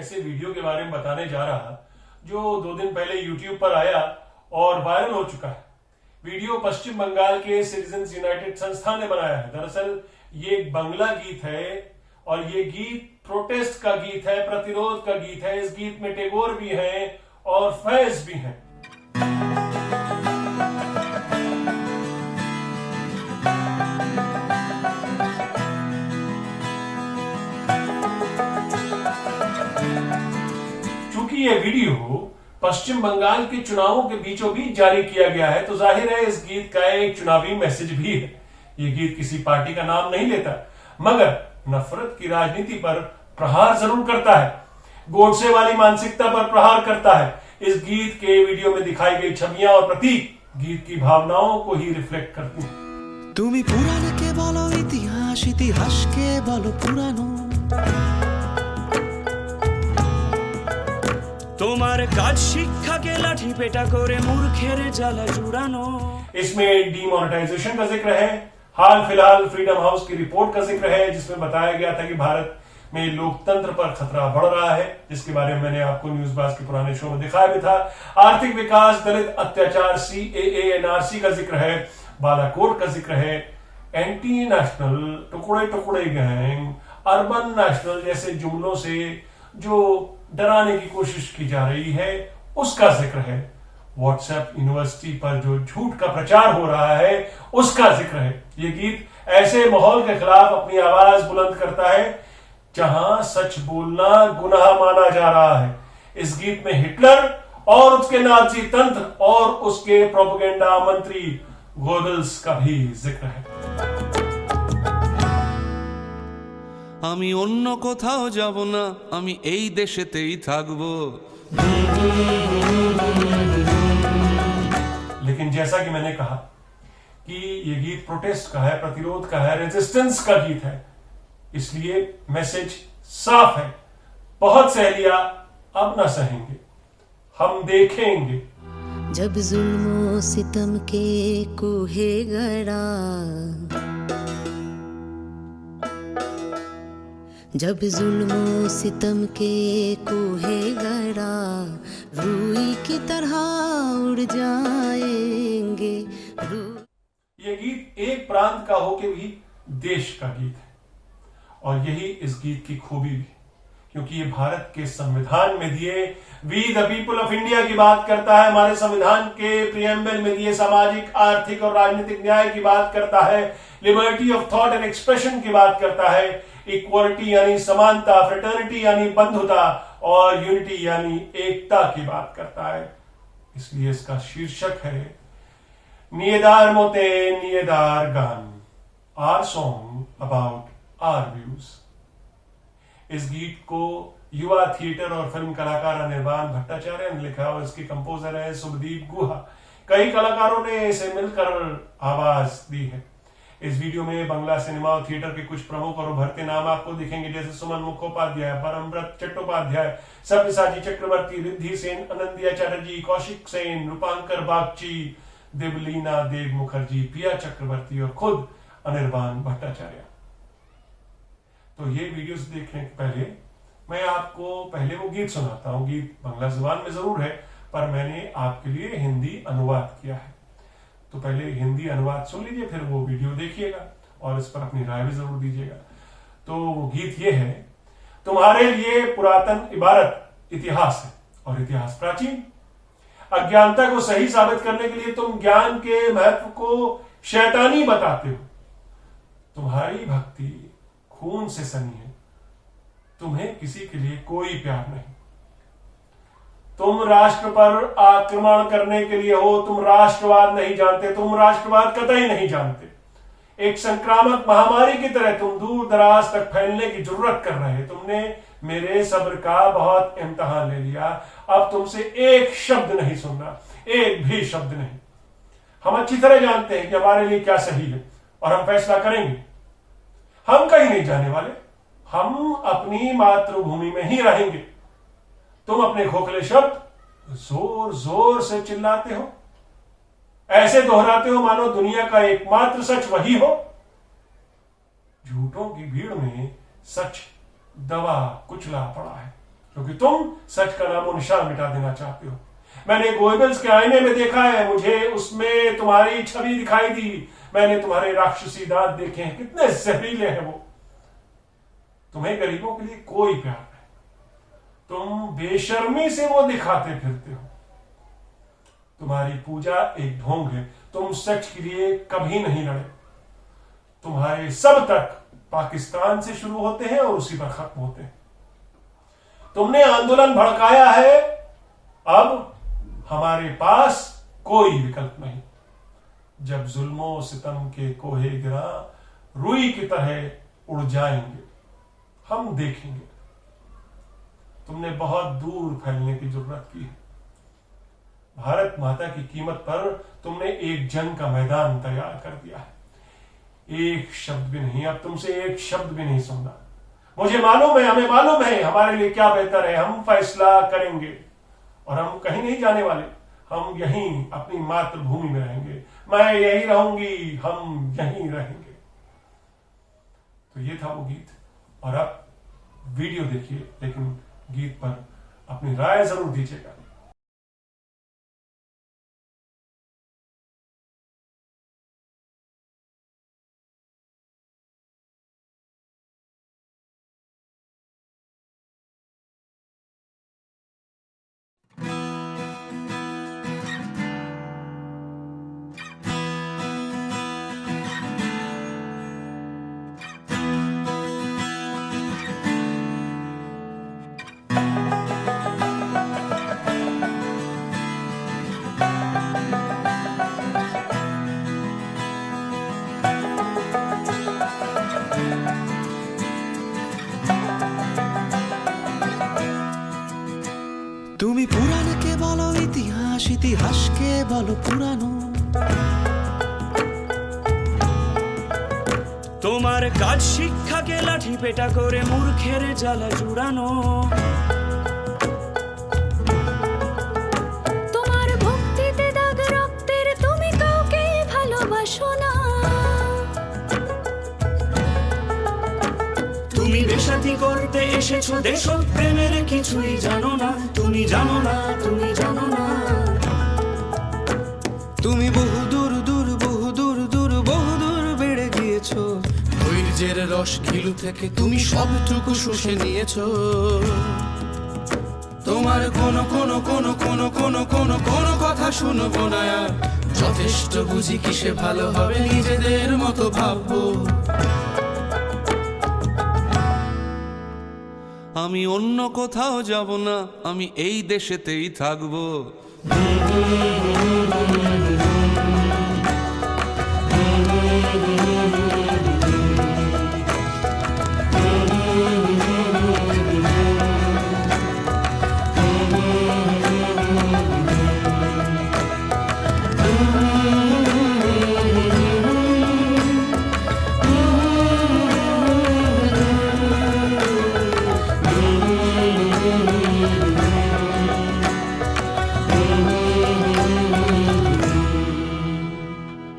ऐसे वीडियो के बारे में बताने जा रहा जो 2 दिन पहले YouTube पर आया और वायरल हो चुका है। वीडियो पश्चिम बंगाल के सिटीजन्स यूनाइटेड संस्था ने बनाया है। दरअसल ये एक बांग्ला गीत है और ये गीत प्रोटेस्ट का गीत है, प्रतिरोध का गीत है। इस गीत में टैगोर भी हैं और फैज भी हैं। चूंकि ये वीडियो पश्चिम बंगाल के चुनावों के बीचों बीच जारी किया गया है तो जाहिर है इस गीत का एक चुनावी मैसेज भी है। ये गीत किसी पार्टी का नाम नहीं लेता, मगर नफरत की राजनीति पर प्रहार जरूर करता है, गोडसे वाली मानसिकता पर प्रहार करता है। इस गीत के वीडियो में दिखाई गई छवियां और प्रतीक गीत की भावनाओं को ही रिफ्लेक्ट करती हैं। तुमी पुराने के बोलो इतिहास, इतिहास के बोलो पुरानो, তোমার কাজ শিক্ষাকে লাঠি পেটা করে মূর্খের জ্বালা জুড়ানো। इसमें डीमोनेटाइजेशन का जिक्र है। हाल फिलहाल फ्रीडम हाउस की रिपोर्ट का जिक्र है जिसमें बताया गया था कि भारत में लोकतंत्र पर खतरा बढ़ रहा है, जिसके बारे में मैंने आपको न्यूज बाज के पुराने शो में दिखाया भी था। आर्थिक विकास, दलित अत्याचार, CAA NRC का जिक्र है, बालाकोट का जिक्र है, एंटी नेशनल, टुकड़े टुकड़े गैंग, अर्बन नेशनल जैसे जुमलों से जो डराने की कोशिश की जा रही है उसका जिक्र है। व्हाट्सएप यूनिवर्सिटी पर जो झूठ का प्रचार हो रहा है उसका जिक्र है। ये गीत ऐसे माहौल के खिलाफ अपनी आवाज बुलंद करता है जहां सच बोलना गुनाह माना जा रहा है। इस गीत में हिटलर और उसके नाजी तंत्र और उसके प्रोपेगेंडा मंत्री गोबल्स का भी जिक्र है। আমি অন্য কোথাও যাব না, আমি এই দেশেতেই থাকবো। लेकिन जैसा कि मैंने कहा कि ये गीत प्रोटेस्ट का है, प्रतिरोध का है, रेजिस्टेंस का गीत है, इसलिए मैसेज साफ है। बहुत सहेलियां अब ना सहेंगे, हम देखेंगे। जब जुल्मों सितम के कोहे गड़ा, जब जुल्मों सितम के कोहे गड़ा, रूई की तरह उड़ जाएंगे। ये गीत एक प्रांत का होके भी देश का गीत है और यही इस गीत की खूबी भी, क्योंकि ये भारत के संविधान में दिए we the people of India की बात करता है। हमारे संविधान के प्रियम्बल में दिए सामाजिक, आर्थिक और राजनीतिक न्याय की बात करता है। Liberty of thought and expression की बात करता है। इक्वालिटी यानी समानता, फ्रेटर्निटी यानी बंधुता और यूनिटी यानी एकता की बात करता है। इसलिए इसका शीर्षक है नियेदार मोते नियेदार गान, our song about our views. इस गीत को युवा थिएटर और फिल्म कलाकार अनिर्बान भट्टाचार्य ने लिखा और इसके कंपोजर है शुभदीप गुहा। कई कलाकारों ने इसे मिलकर आवाज दी है। इस वीडियो में बांग्ला सिनेमा और थिएटर के कुछ प्रमुख और उभरते नाम आपको दिखेंगे, जैसे सुमन मुखोपाध्याय, परमव्रत चट्टोपाध्याय, सब्यसाची चक्रवर्ती, रिद्धि सेन, आनंदिया चैटर्जी, कौशिक सेन, रूपांकर बागची, देवलीना देव मुखर्जी, पिया चक्रवर्ती और खुद अनिर्बान भट्टाचार्य। तो ये वीडियोस देखने के पहले मैं आपको पहले वो गीत सुनाता हूँ। गीत बांग्ला जुबान में जरूर है पर मैंने आपके लिए हिंदी अनुवाद किया है, तो पहले हिंदी अनुवाद सुन लीजिए, फिर वो वीडियो देखिएगा और इस पर अपनी राय भी जरूर दीजिएगा। तो वो गीत ये है, तुम्हारे लिए पुरातन इबारत इतिहास है और इतिहास प्राचीन। अज्ञानता को सही साबित करने के लिए तुम ज्ञान के महत्व को शैतानी बताते हो। तुम्हारी भक्ति खून से सनी है, तुम्हें किसी के लिए कोई प्यार नहीं। तुम राष्ट्र पर आक्रमण करने के लिए हो, तुम राष्ट्रवाद नहीं जानते, तुम राष्ट्रवाद कतई नहीं जानते। एक संक्रामक महामारी की तरह तुम दूर दराज तक फैलने की जुर्रत कर रहे। तुमने मेरे सब्र का बहुत इम्तिहान ले लिया, अब तुमसे एक शब्द नहीं सुनना, एक भी शब्द नहीं। हम अच्छी तरह जानते हैं कि हमारे लिए क्या सही है और हम फैसला करेंगे। हम कहीं नहीं जाने वाले, हम अपनी मातृभूमि में ही रहेंगे। तुम अपने खोखले शब्द जोर जोर से चिल्लाते हो, ऐसे दोहराते हो मानो दुनिया का एकमात्र सच वही हो। झूठों की भीड़ में सच दबा कुचला पड़ा है क्योंकि तुम सच का नामो निशान मिटा देना चाहते हो। मैंने गोएबल्स के आईने में देखा है, मुझे उसमें तुम्हारी छवि दिखाई दी। मैंने तुम्हारे राक्षसी दांत देखे हैं, कितने जहरीले हैं वो। तुम्हें गरीबों के लिए कोई प्यार नहीं, तुम बेशर्मी से वो दिखाते फिरते हो। तुम्हारी पूजा एक ढोंग है, तुम सच के लिए कभी नहीं लड़े। तुम्हारे सब तक पाकिस्तान से शुरू होते हैं और उसी पर खत्म होते हैं। तुमने आंदोलन भड़काया है, अब हमारे पास कोई विकल्प नहीं। जब जुल्मों सितम के कोहे गिरा रुई की तरह उड़ जाएंगे, हम देखेंगे। तुमने बहुत दूर फैलने की जरूरत की है। भारत माता की कीमत पर तुमने एक जंग का मैदान तैयार कर दिया है। एक शब्द भी नहीं, अब तुमसे एक शब्द भी नहीं सुनना। मुझे मालूम है, हमें मालूम है हमारे लिए क्या बेहतर है। हम फैसला करेंगे और हम कहीं नहीं जाने वाले। हम यहीं अपनी मातृभूमि में रहेंगे। मैं यहीं रहूंगी, हम यहीं रहेंगे। तो ये था वो गीत। और अब वीडियो देखिए, लेकिन गीत पर अपनी राय जरूर दीजिएगा। তুমি পুরাণকে বলো ইতিহাস, ইতিহাসকে বলো পুরানো। তোমার কাজ শিক্ষাকে লাঠি পেটা করে মূর্খের জ্বালা জুড়ানো। তোমার ভক্তিতে দাগ রক্তের, তুমি কাউকে ভালোবাসো না। তুমি বেশাতি করতে এসেছো দেশপ্রেমের কিছুই জানো না। তুমি জানো না, তুমি জানো না। তুমি বহু দূর দূর বহু দূর দূর বহু দূর বেড়ে গিয়েছো। ধৈর্যের রস ঘিলু থেকে তুমি সবটুকু শুষে নিয়েছো। তোমার কোনো কোনো কোনো কোনো কোনো কোনো কোনো কথা শুনবো না আর। যথেষ্ট বুঝি কিসে ভালো হবে, নিজেদের মতো ভাববো। আমি অন্য কোথাও যাব না, আমি এই দেশেতেই থাকবো।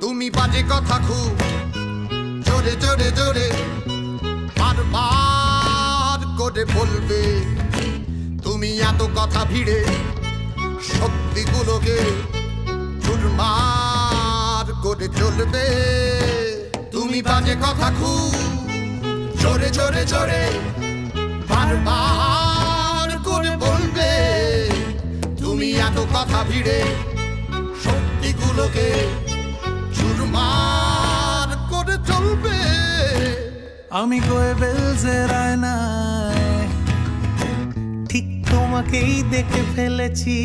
তুমি বাজে কথা খুব জোরে জোরে জোরে বারবার করে বলবে। তুমি এত কথা ভিড়ে শক্তিগুলোকে চুরমার করে চলবে। তুমি বাজে কথা খুব জোরে জোরে জোরে বারবার করে বলবে। তুমি এত কথা ভিড়ে শক্তিগুলোকে চুরমার করে চলবে। আমি গোয়েবেলসের আয়নায় ঠিক তোমাকেই দেখে ফেলেছি।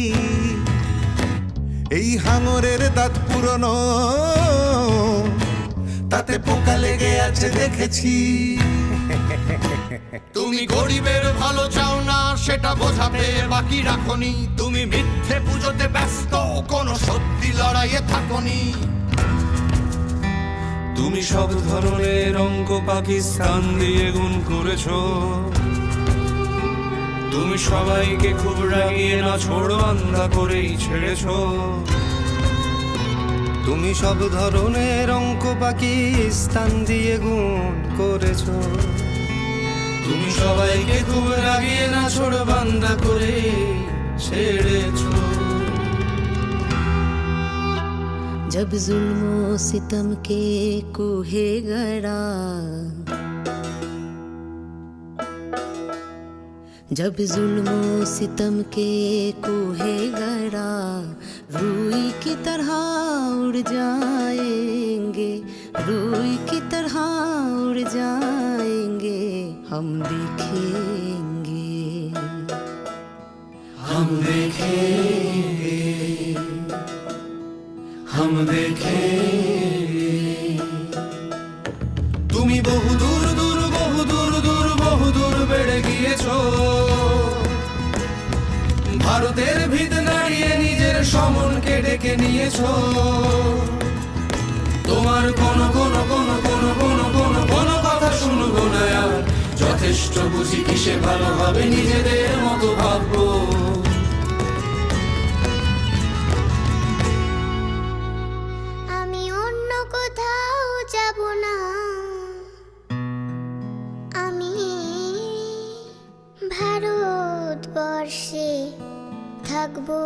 এই হাঙরের দাঁত পুরনো, তাতে পোকা লেগে আছে দেখেছি। তুমি গরিবের ভালো চাও না সেটা বোঝাতে বাকি রাখনি। তুমি মিথ্যে পুজোতে ব্যস্ত, কোনো সত্যি লড়াইয়ে থাকনি। তুমি সব ধরনের অঙ্ক পাকিস্তান দিয়ে গুণ করেছো। তুমি সবাইকে খুব রাগিয়ে না ছোড় বান্ধা করেই ছেড়েছো। তুমি সব ধরনের অঙ্ক পাকিস্তান দিয়ে গুণ করেছো। তুমি সবাইকে খুব রাগিয়ে না ছোড় বান্দা করে ছেড়েছো। जब जुल्मो सितम के कूहे गड़ा, जब जुल्मो सितम के कूहे गड़ा, रूई की तरह उड़ जाएंगे, रूई की तरह उड़ जाएंगे, हम देखेंगे, हम देखेंगे, हम देखेंगे। তুমি বহু দূর দূর বহু দূর দূর বহু দূর বেড়ে গিয়েছো, ভারতের ভিত নাড়িয়ে নিজের সমনকে ডেকে নিয়েছো। তোমার কোনো কোনো কোনো কোনো কোনো কোনো কোনো কথা শুনবো না আর, যথেষ্ট বুঝি কিসে ভালো হবে নিজেদের মতো ভাববো। আমি অন্য কোথাও যাব না, আমি ভারতবর্ষে থাকবো।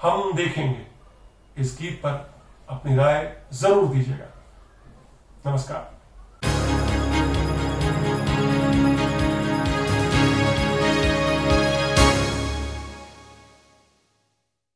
हम देखेंगे इस गीत पर अपनी राय जरूर दीजिएगा। नमस्कार।